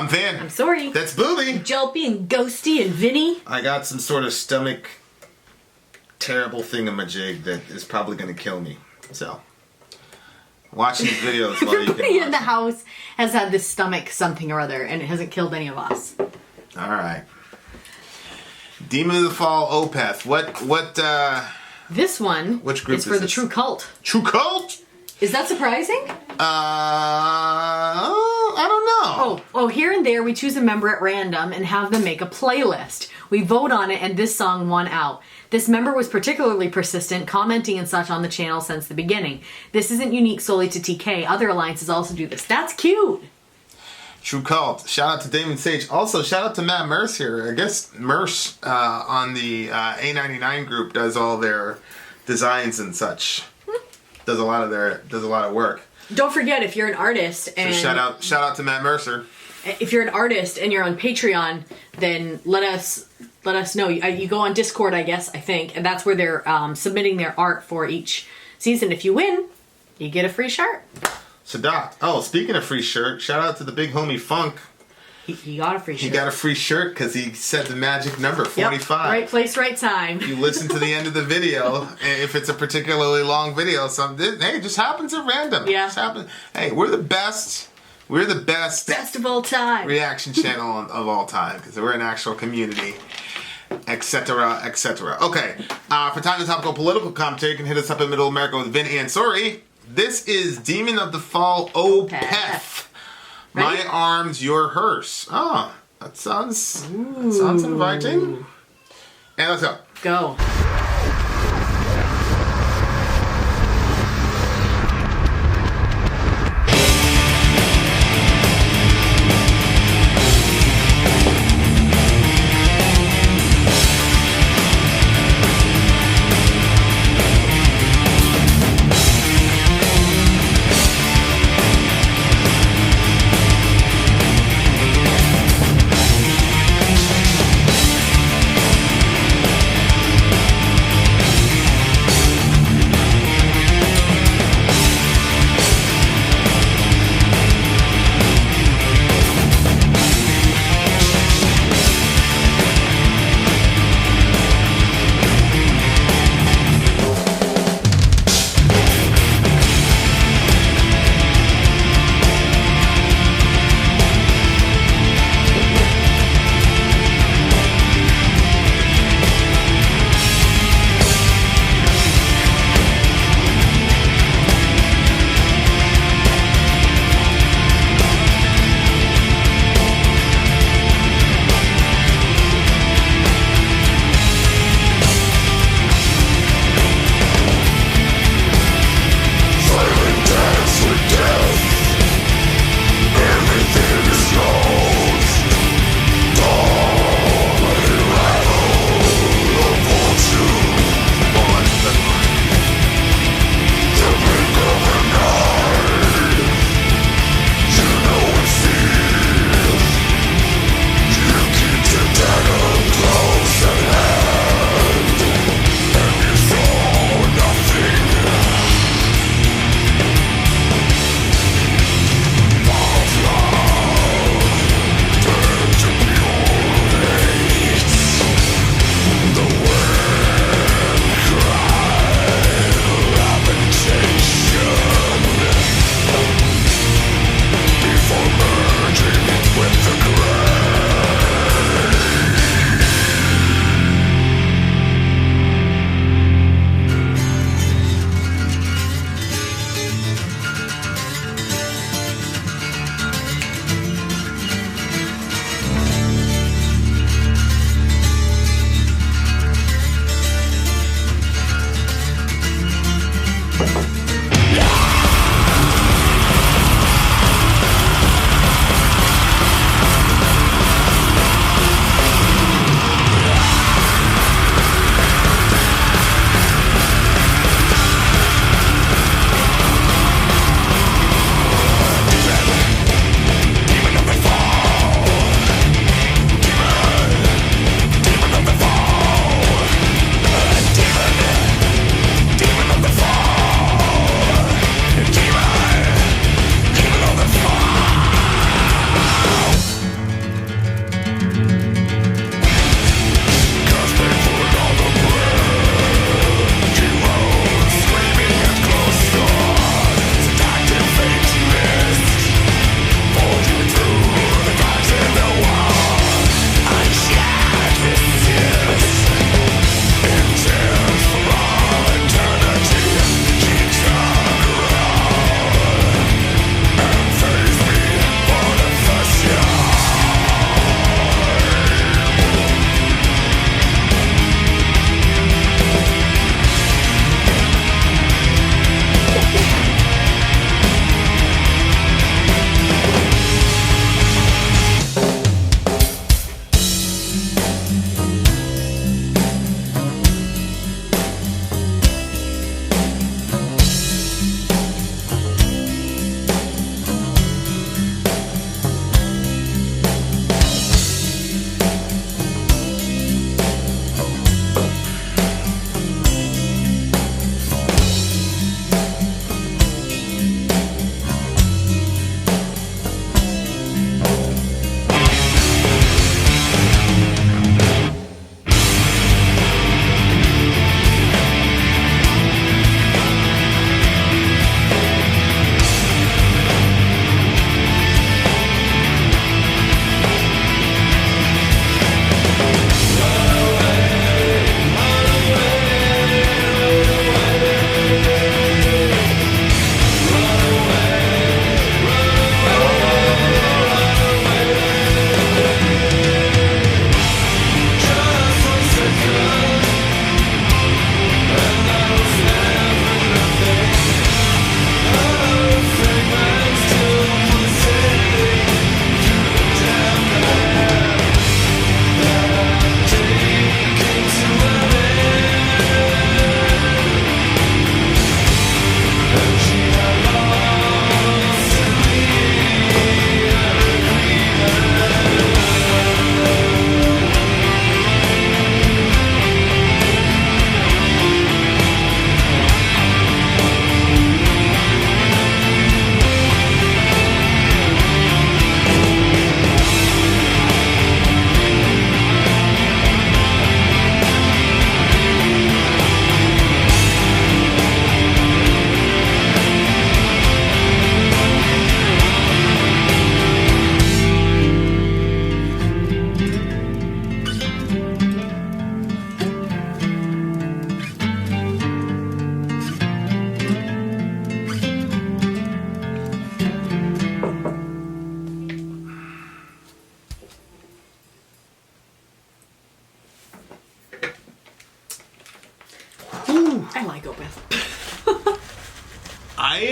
I'm Vin. I'm Sori. That's Booby. Jelpy and Ghosty and Vinny. I got some sort of stomach terrible thingamajig that is probably going to kill me. So, watch these videos while you can Everybody watch in the house has had this stomach something or other, and it hasn't killed any of us. All right. Demon of the Fall, Opeth. What? This one Which group is for is the this? True Cult. True Cult? Is that surprising? I don't know. Oh, here and there we choose a member at random and have them make a playlist. We vote on it and this song won out. This member was particularly persistent, commenting and such on the channel since the beginning. This isn't unique solely to TK. Other alliances also do this. That's cute. True Cult. Shout out to Damon Sage. Also, shout out to Matt Merce here. I guess Merce on the A99 group does all their designs and such. Does a lot of work. Don't forget, if you're an artist and So shout out to Matt Mercer. if you're an artist and you're on Patreon, then let us know. You go on Discord, I think, and that's where they're submitting their art for each season. If you win, you get a free shirt. Sadat. Oh, speaking of free shirt, shout out to the big homie Funk. He got a free shirt. He got a free shirt because he said the magic number, 45. Yep. Right place, right time. You listen to the end of the video, and if it's a particularly long video, hey, it just happens at random. Yeah. Just happens. Hey, we're the best. We're the best of all time. reaction channel of all time because we're an actual community, etc., etc. Okay, for time to topical political commentary, you can hit us up in Middle America with Vin and Sori. This is Demon of the Fall, Opeth. My arms, your hearse. Oh, that sounds inviting. And let's go. Go.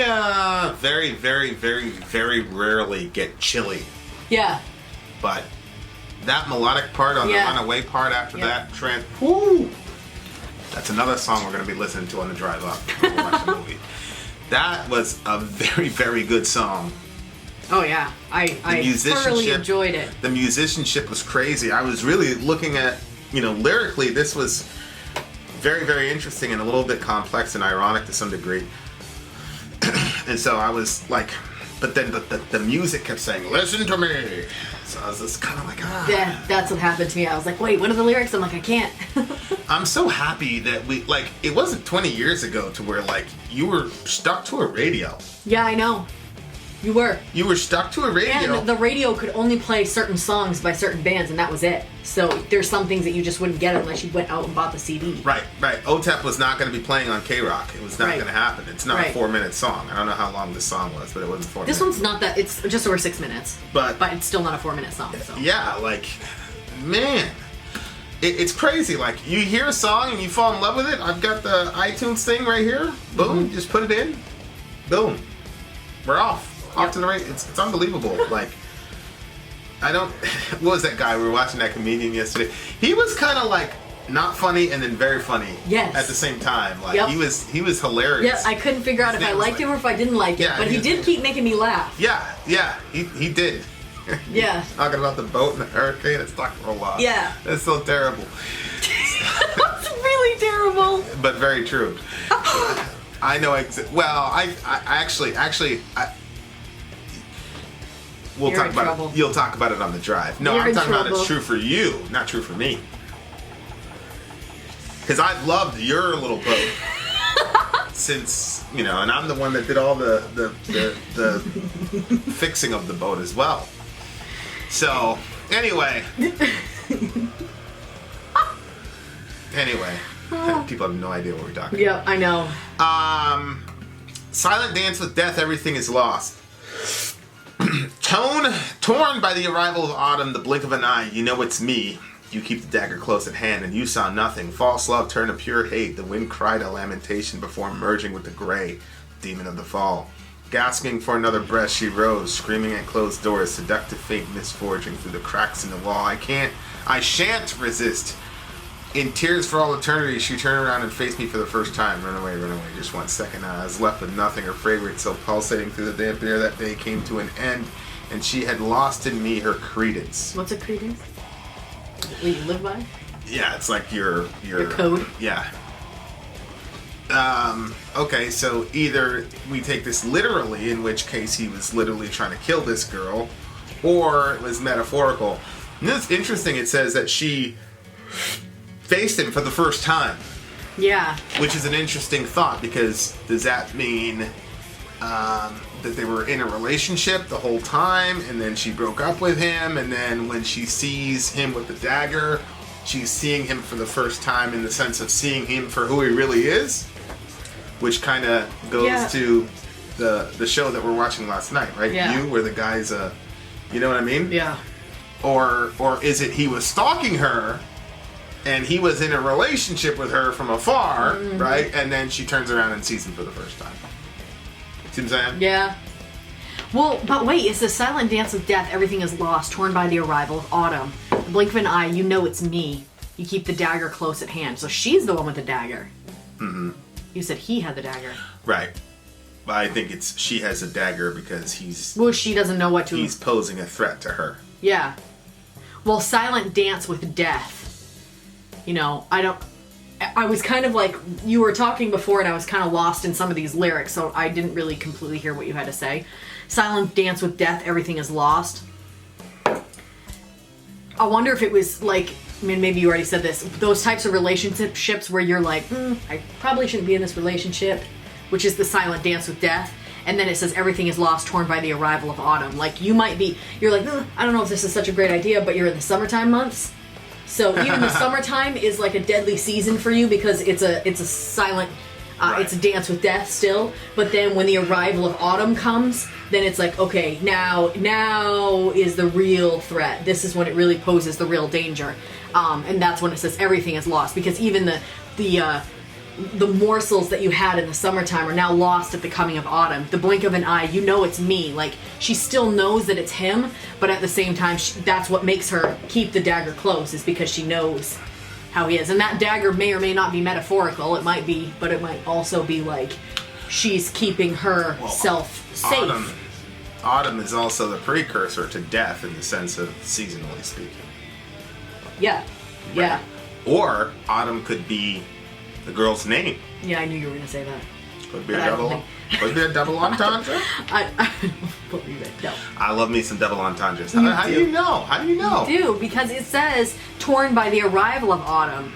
I very, very, very, very rarely get chilly, Yeah. but that melodic part on the Yeah. runaway part after Yeah. that, Trent, woo! That's another song we're going to be listening to on the drive up when we watch the movie. That was a very, very good song. Oh yeah, I thoroughly enjoyed it. The musicianship was crazy. I was really looking at, lyrically, this was very, very interesting and a little bit complex and ironic to some degree. And so I was like, but then the music kept saying, "Listen to me." So I was just kind of like, Yeah, that's what happened to me. I was like, wait, what are the lyrics? I'm like, I can't. I'm so happy that it wasn't 20 years ago to where, you were stuck to a radio. Yeah, I know. You were. You were stuck to a radio. And the radio could only play certain songs by certain bands, and that was it. So there's some things that you just wouldn't get unless you went out and bought the CD. Right. Opeth was not going to be playing on K-Rock. It was not going to happen. It's not a 4-minute song. I don't know how long this song was, but it wasn't 4 minutes. This one's not that. It's just over 6 minutes. But it's still not a 4-minute song. So. Yeah, man. It's crazy. You hear a song and you fall in love with it. I've got the iTunes thing right here. Boom. Just put it in. Boom. We're off. Off to the right. It's unbelievable. I don't. What was that guy? We were watching that comedian yesterday. He was kind of not funny and then very funny. Yes. At the same time. Yep. He was hilarious. Yeah, I couldn't figure out if I liked him or if I didn't like it. Yeah, but he did keep making me laugh. Yeah. He did. Yeah. Talking about the boat and the hurricane. It's not gonna roll off. Yeah. That's so terrible. That's really terrible. But very true. I know. Well, I actually. We'll You're talk in about trouble. it. You'll talk about it on the drive. No, You're I'm in talking about trouble. it's true for you, not true for me. Because I've loved your little boat since, and I'm the one that did all the fixing of the boat as well. So, anyway. People have no idea what we're talking about. Yeah, I know. Silent Dance with Death, Everything is Lost. Torn by the arrival of autumn, the blink of an eye, you know it's me. You keep the dagger close at hand, and you saw nothing. False love turned to pure hate. The wind cried a lamentation before merging with the gray, demon of the fall. Gasping for another breath, she rose, screaming at closed doors, seductive fate misforging through the cracks in the wall. I shan't resist. In tears for all eternity, she turned around and faced me for the first time. Run away, just 1 second. I was left with nothing. Her fragrance, so pulsating through the damp air that day, came to an end, and she had lost in me her credence. What's a credence? What you live by? Yeah, it's like your code? Yeah. Okay, so either we take this literally, in which case he was literally trying to kill this girl, or it was metaphorical. And it's interesting, it says that she faced him for the first time. Yeah. Which is an interesting thought, because does that mean that they were in a relationship the whole time, and then she broke up with him, and then when she sees him with the dagger, she's seeing him for the first time in the sense of seeing him for who he really is? Which kind of goes to the show that we're watching last night, right? Yeah. You, where the guy's you know what I mean? Yeah. Or is it he was stalking her, and he was in a relationship with her from afar, right? And then she turns around and sees him for the first time. See what I'm saying? Yeah. Well, but wait, it's the silent dance with death, everything is lost, torn by the arrival of autumn. The blink of an eye, you know it's me. You keep the dagger close at hand. So she's the one with the dagger. Mm-hmm. You said he had the dagger. Right. But I think it's she has a dagger because he's... Well, she doesn't know what to... He's posing a threat to her. Yeah. Well, silent dance with death. I was kind of like, you were talking before and I was kind of lost in some of these lyrics, so I didn't really completely hear what you had to say. Silent dance with death, everything is lost. I wonder if it was maybe you already said this, those types of relationships where you're like, I probably shouldn't be in this relationship, which is the silent dance with death. And then it says everything is lost, torn by the arrival of autumn. You're like, I don't know if this is such a great idea, but you're in the summertime months. So even the summertime is like a deadly season for you because it's a silent, it's a dance with death still. But then when the arrival of autumn comes, then it's like, okay, now is the real threat. This is when it really poses the real danger. And that's when it says everything is lost, because even the the morsels that you had in the summertime are now lost at the coming of autumn. The blink of an eye, you know it's me. Like, she still knows that it's him, but at the same time, that's what makes her keep the dagger close, is because she knows how he is. And that dagger may or may not be metaphorical. It might be, but it might also be like she's keeping herself safe. Autumn is also the precursor to death in the sense of seasonally speaking. Yeah. Right. Yeah. Or autumn could be the girl's name. Yeah, I knew you were going to say that. Could be a double entendre. I believe it. No. I love me some double entendres. How do you know? How do you know? You do, because it says torn by the arrival of autumn.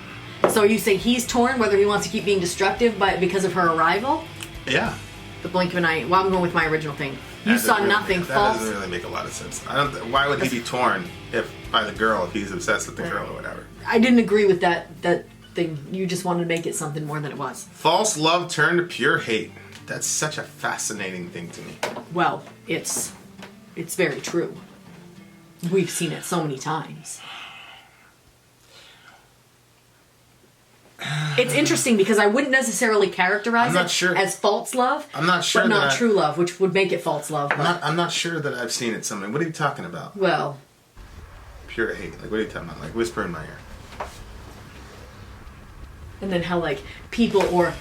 So you say he's torn, whether he wants to keep being destructive because of her arrival? Yeah. The blink of an eye. Well, I'm going with my original thing. You That saw doesn't nothing really, false. That doesn't really make a lot of sense. Why would he be torn by the girl if he's obsessed with the girl or whatever? I didn't agree with that thing. You just wanted to make it something more than it was. False love turned to pure hate. That's such a fascinating thing to me. Well, it's very true. We've seen it so many times. It's interesting because I wouldn't necessarily characterize as false love. I'm not sure but not true love, which would make it false love. I'm not sure that I've seen it somewhere. What are you talking about? Well, pure hate. Like, what are you talking about? Like, whisper in my ear. And then how, like, people or...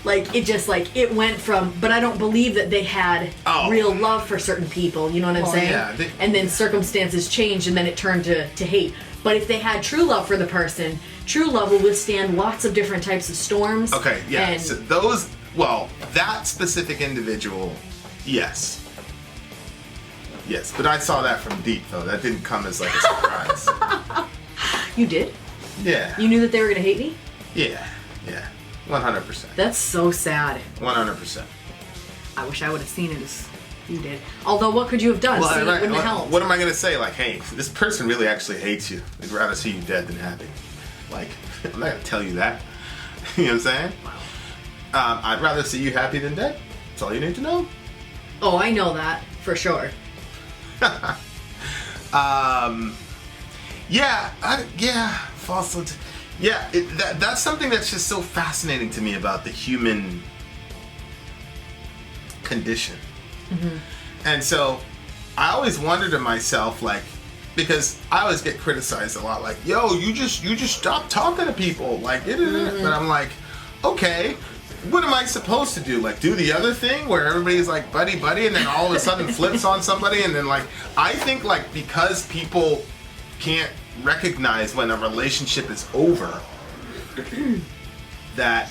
Like, it just, like, it went from... But I don't believe that they had real love for certain people. You know what I'm saying? Yeah, and then circumstances changed, and then it turned to hate. But if they had true love for the person, true love will withstand lots of different types of storms. Okay, yeah. And So that specific individual, yes. Yes, but I saw that from deep, though. That didn't come as, like, a surprise. you did? Yeah. You knew that they were going to hate me? Yeah. 100%. That's so sad. 100%. I wish I would have seen it as you did. Although, what could you have done? See, it wouldn't have helped. What am I going to say? Like, hey, this person really actually hates you. They'd rather see you dead than happy. Like, I'm not going to tell you that. You know what I'm saying? I'd rather see you happy than dead. That's all you need to know. Oh, I know that, for sure. False. Yeah, that's something that's just so fascinating to me about the human condition. Mm-hmm. And so I always wonder to myself, like, because I always get criticized a lot, like, yo, you just stop talking to people, like, mm-hmm. But I'm like, okay, what am I supposed to do? Like, do the other thing where everybody's like buddy, and then all of a sudden flips on somebody, and then, like, I think, like, because people can't recognize when a relationship is over, that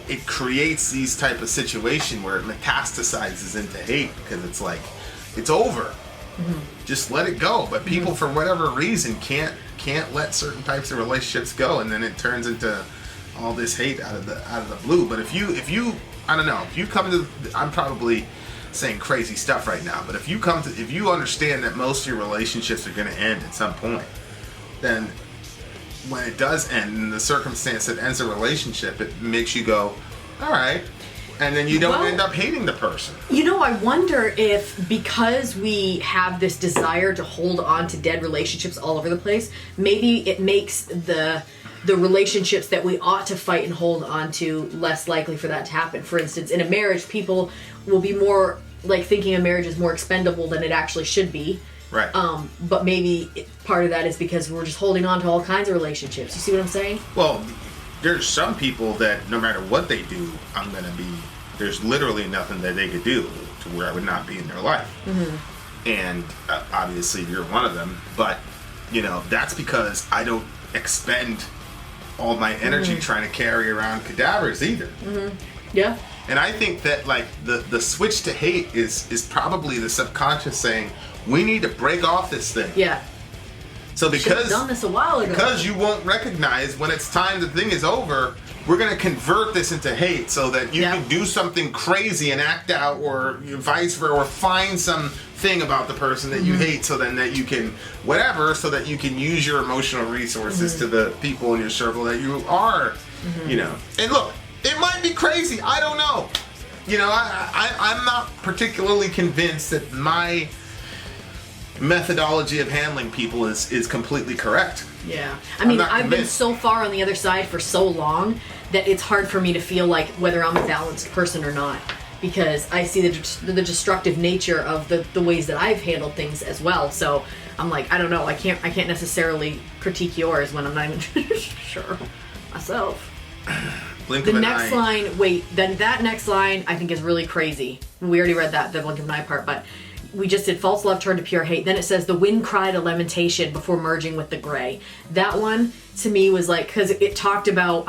it creates these type of situation where it metastasizes into hate, because it's like, it's over. Mm-hmm. Just let it go. But people, for whatever reason, can't let certain types of relationships go, and then it turns into all this hate out of the blue. But if you I don't know, if you come to, I'm probably saying crazy stuff right now, but if you understand that most of your relationships are going to end at some point, then when it does end, in the circumstance that ends a relationship, it makes you go, all right, and then you don't end up hating the person. You know, I wonder if because we have this desire to hold on to dead relationships all over the place, maybe it makes the relationships that we ought to fight and hold on to less likely for that to happen. For instance, in a marriage, people will be more like thinking a marriage is more expendable than it actually should be. Right. But maybe part of that is because we're just holding on to all kinds of relationships. You see what I'm saying? Well, there's some people that no matter what they do, there's literally nothing that they could do to where I would not be in their life. Mm-hmm. And obviously you're one of them, but you know, that's because I don't expend all my energy trying to carry around cadavers either. Mm-hmm. Yeah. And I think that, like, the switch to hate is probably the subconscious saying, we need to break off this thing. Yeah. So because done this a while ago. Because you won't recognize when it's time the thing is over, we're going to convert this into hate so that you can do something crazy and act out, or vice versa, or find some thing about the person that you hate, so then that you can whatever, so that you can use your emotional resources to the people in your circle that you are, you know. And look, it might be crazy. I don't know. You know, I'm not particularly convinced that my methodology of handling people is completely correct. Yeah. I mean, not I've been convinced. so far on the other side for so long that it's hard for me to feel like whether I'm a balanced person or not. Because I see the destructive nature of the ways that I've handled things as well. So I'm like, I don't know. I can't necessarily critique yours when I'm not even sure myself. Blink The of an next eye. line, then that next line I think is really crazy. We already read that, the blink of an eye part, but we just did false love turned to pure hate. Then it says the wind cried a lamentation before merging with the gray. That one to me was like, because it talked about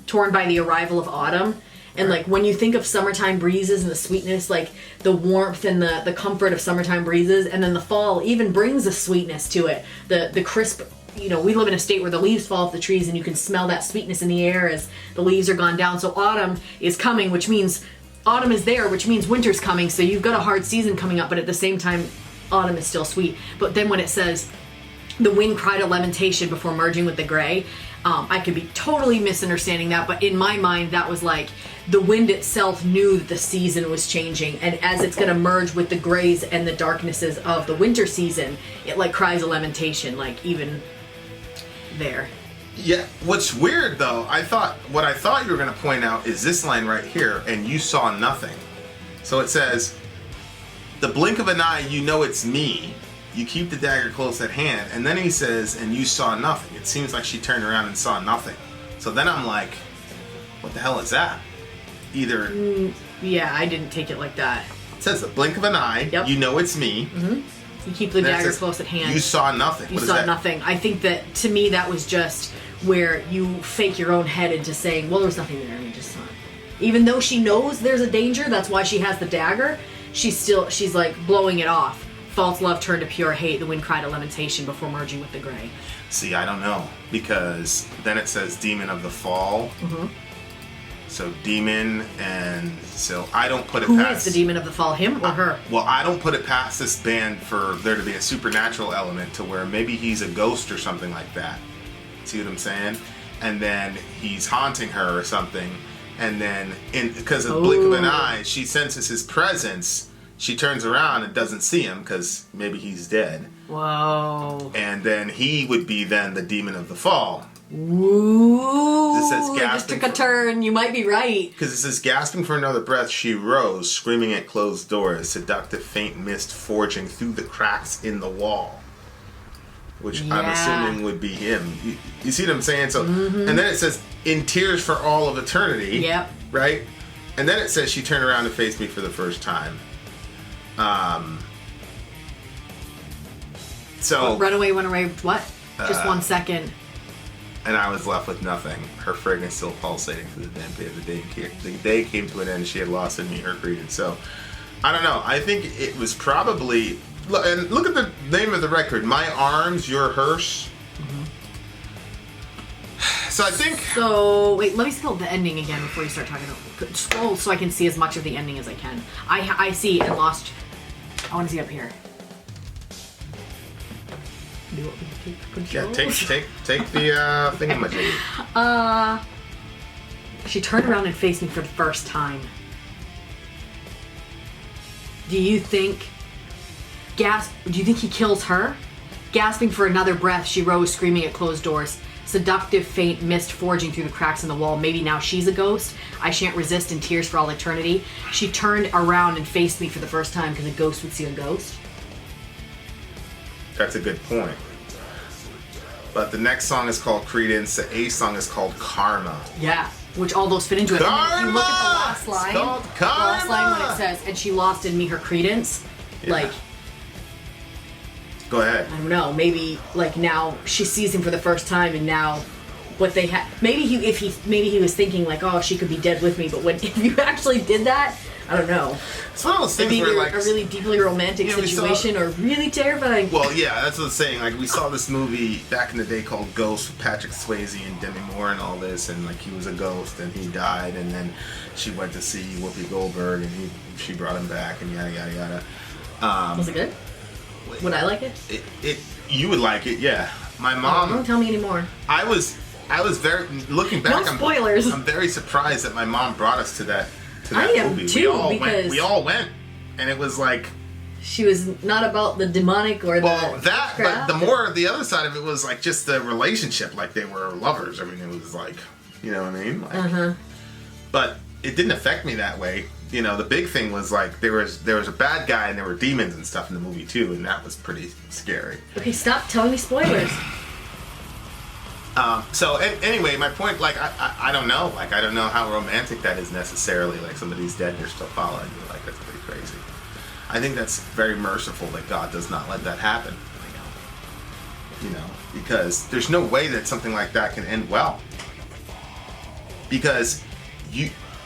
torn by the arrival of autumn. And like when you think of summertime breezes and the sweetness, like the warmth and the comfort of summertime breezes, and then the fall even brings a sweetness to it. The crisp, we live in a state where the leaves fall off the trees and you can smell that sweetness in the air as the leaves are gone down. So autumn is coming, which means autumn is there, which means winter's coming. So you've got a hard season coming up, but at the same time, autumn is still sweet. But then when it says the wind cried a lamentation before merging with the gray, I could be totally misunderstanding that, but in my mind that was like the wind itself knew that the season was changing, and as it's going to merge with the grays and the darknesses of the winter season, it like cries a lamentation, like even there. Yeah, what's weird though, what I thought you were going to point out is this line right here, and you saw nothing. So it says, the blink of an eye, you know it's me. You keep the dagger close at hand. And then he says, and you saw nothing. It seems like she turned around and saw nothing. So then I'm like, what the hell is that? Either... Yeah, I didn't take it like that. It says, the blink of an eye, Yep. you know it's me. You keep the Then it dagger says, close at hand. You saw nothing. You What is saw that? nothing. I think that, to me, that was just where you fake your own head into saying, well, there's nothing there, I just saw it. Even though she knows there's a danger, that's why she has the dagger, she's like blowing it off. False love turned to pure hate, the wind cried a lamentation before merging with the gray. See, I don't know. Because then it says demon of the fall. So demon, and so I don't put it Who past... is the demon of the fall, him or her? Well, I don't put it past this band for there to be a supernatural element to where maybe he's a ghost or something like that. See what I'm saying? And then he's haunting her or something. And then, because of the blink of an eye, she senses his presence. She turns around and doesn't see him because maybe he's dead. Whoa. And then he would be then the demon of the fall. Ooh. It says It just gasping took a turn. You might be right. Because it says, gasping for another breath, she rose, screaming at closed doors, seductive faint mist forging through the cracks in the wall. Which I'm assuming would be him. You see what I'm saying? So, and then it says, in tears for all of eternity. Yep. Right? And then it says, she turned around and faced me for the first time. So... Runaway went away with what? Just 1 second. And I was left with nothing. Her fragrance still pulsating through the damp day. The day came to an end. She had lost in me her greeting. So, I don't know. I think it was probably... And look at the name of the record. My Arms, Your Hearse. So I think... So, wait, let me scroll the ending again before you start talking about... Scroll so I can see as much of the ending as I can. I see and lost... I want to see up here. Do you want me to take control? Yeah, take the thingamajig. She turned around and faced me for the first time. Do you think he kills her? Gasping for another breath, she rose, screaming at closed doors. Seductive, faint mist forging through the cracks in the wall. Maybe now she's a ghost. I shan't resist in tears for all eternity. She turned around and faced me for the first time because a ghost would see a ghost. That's a good point. But the next song is called Credence. The A song is called Karma. Yeah, which all those fit into it. Karma! And then you look at the last line. It's called The last line when Karma! it says, and she lost in me her credence. Yeah. Like, Go ahead. I don't know, maybe like now she sees him for the first time and now what they had, maybe he was thinking like, oh, she could be dead with me, but if you actually did that, I don't know. It's one of those It'd things be where either like... a really deeply romantic Yeah, we saw- situation or really terrifying. Well, yeah, that's what I'm saying. Like, we saw this movie back in the day called Ghost with Patrick Swayze and Demi Moore and all this, and like he was a ghost and he died, and then she went to see Whoopi Goldberg and she brought him back and yada yada yada. Was it good? Would I like it? You would like it, yeah. My mom. Don't tell me anymore. I was very looking back. No spoilers. I'm very surprised that my mom brought us to that I am movie. too, we because- all went, and it was like She was not about the demonic or Well, the that, crap. but the other side of it was like just the relationship, like they were lovers. I mean, it was like, you know what I mean? Like, but it didn't affect me that way. You know, the big thing was like there was a bad guy and there were demons and stuff in the movie too, and that was pretty scary. Okay, stop telling me spoilers. So anyway, my point, like I don't know, like I don't know how romantic that is necessarily. Like somebody's dead and you're still following you, like that's pretty crazy. I think that's very merciful that God does not let that happen. You know, because there's no way that something like that can end well. Because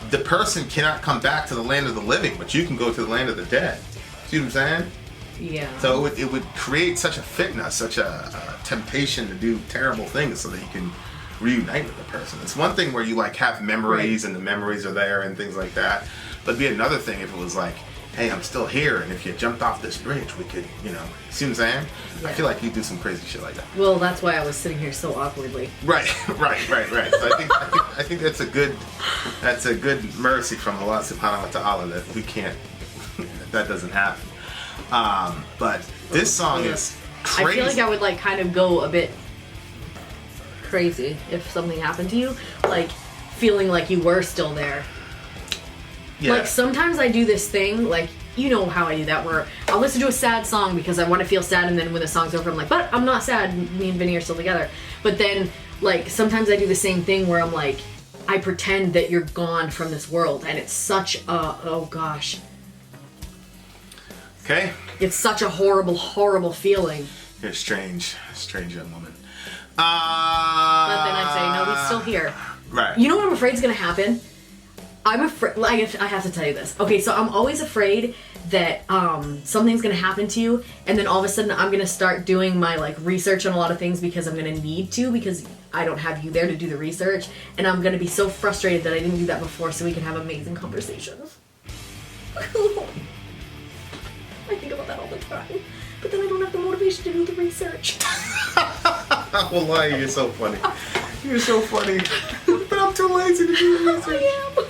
the person cannot come back to the land of the living, but you can go to the land of the dead. See what I'm saying? Yeah. So it would create such a fitness, such a temptation to do terrible things so that you can reunite with the person. It's one thing where you like have memories and the memories are there and things like that. But it'd be another thing if it was like, hey, I'm still here, and if you jumped off this bridge, we could, you know, see what I'm saying? Yeah. I feel like you do some crazy shit like that. Well, that's why I was sitting here so awkwardly. Right. So I think that's a good mercy from Allah Subhanahu wa Taala that we can't, that doesn't happen. But this song is crazy. I feel like I would like kind of go a bit crazy if something happened to you, like feeling like you were still there. Yeah. Like sometimes I do this thing, like you know how I do that, where I'll listen to a sad song because I want to feel sad, and then when the song's over, I'm like, but I'm not sad. Me and Vinny are still together. But then, like sometimes I do the same thing where I'm like, I pretend that you're gone from this world, and it's such a oh gosh. Okay. It's such a horrible, horrible feeling. You're a strange young woman. But then I say, no, he's still here. Right. You know what I'm afraid is going to happen? I'm afraid, like, I have to tell you this. Okay, so I'm always afraid that something's going to happen to you, and then all of a sudden I'm going to start doing my, like, research on a lot of things because I'm going to need to, because I don't have you there to do the research, and I'm going to be so frustrated that I didn't do that before so we can have amazing conversations. I think about that all the time, but then I don't have the motivation to do the research. Wallahi, you're so funny. You're so funny. But I'm too lazy to do the research. I am.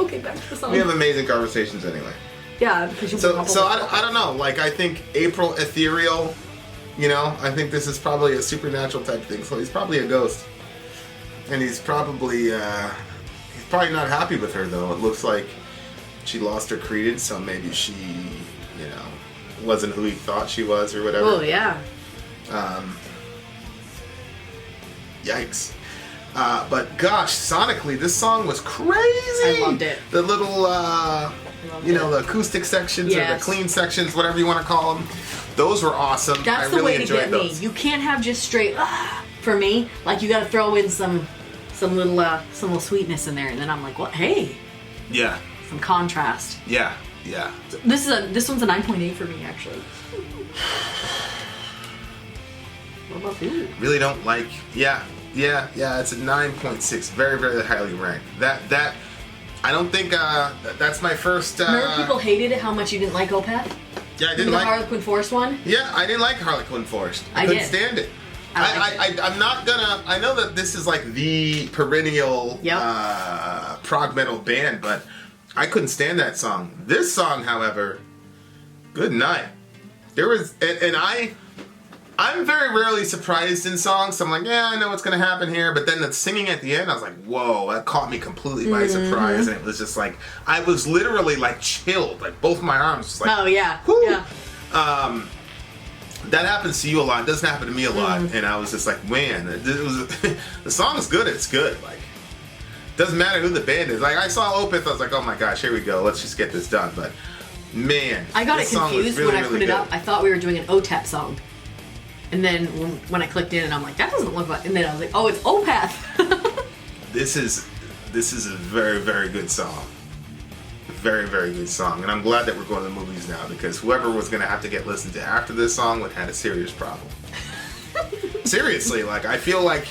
Okay, back to the song. We have amazing conversations anyway. Yeah, because you. So I don't know. Like I think April ethereal. You know, I think this is probably a supernatural type thing. So he's probably a ghost, and he's probably not happy with her though. It looks like she lost her credence, so maybe she, you know, wasn't who he thought she was or whatever. Oh yeah. Yikes. But gosh, sonically, this song was crazy. I loved it. The little, the acoustic sections or the Yes. clean sections, whatever you want to call them, those were awesome. That's I the really way to enjoyed get those. me. You can't have just straight for me. Like you got to throw in some little sweetness in there, and then I'm like, what? Hey, Yeah, some contrast. yeah. This one's a 9.8 for me actually. What about you? Really don't like. Yeah. It's a 9.6, very, very highly ranked. That I don't think that's my first. Remember people hated it how much you didn't like Opeth? Yeah, I didn't Remember like the Harlequin Forest one? Yeah, I didn't like Harlequin Forest. I I couldn't did. stand it. I I'm not gonna. I know that this is like the perennial prog metal band, but I couldn't stand that song. This song, however, good night. There was, and I'm very rarely surprised in songs. So I'm like, yeah, I know what's gonna happen here. But then the singing at the end, I was like, whoa, that caught me completely by surprise, and it was just like I was literally like chilled, like both my arms, just like, Oh yeah. whoo. Yeah. That happens to you a lot. It doesn't happen to me a lot. And I was just like, man, it was, the song is good. It's good. Like, doesn't matter who the band is. Like, I saw Opeth. I was like, oh my gosh, here we go. Let's just get this done. But man, I got it this song was confused really, when I really put it good. up. I thought we were doing an OTEP song. And then when I clicked in and I'm like, that doesn't look like, and then I was like, oh, it's Opeth. This is a very, very good song. Very, very good song. And I'm glad that we're going to the movies now, because whoever was going to have to get listened to after this song would have had a serious problem. Seriously, like, I feel like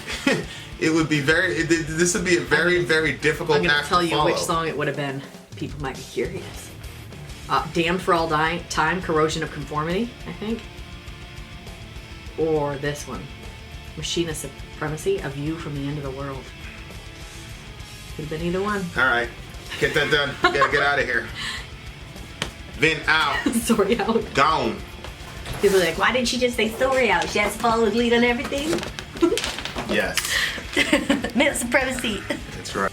it would be this would be a very, very difficult I'm going to act tell to you follow. which song it would have been. People might be curious. Damned for All Time, Corrosion of Conformity, I think. Or this one, Machine of Supremacy, A View from the End of the World. Could have been either one. All right, get that done. You gotta get out of here. Vin out. Sorry out. Gone. People are like, why didn't she just say Sori out? She has to follow his lead on everything. Yes. Male supremacy. That's right.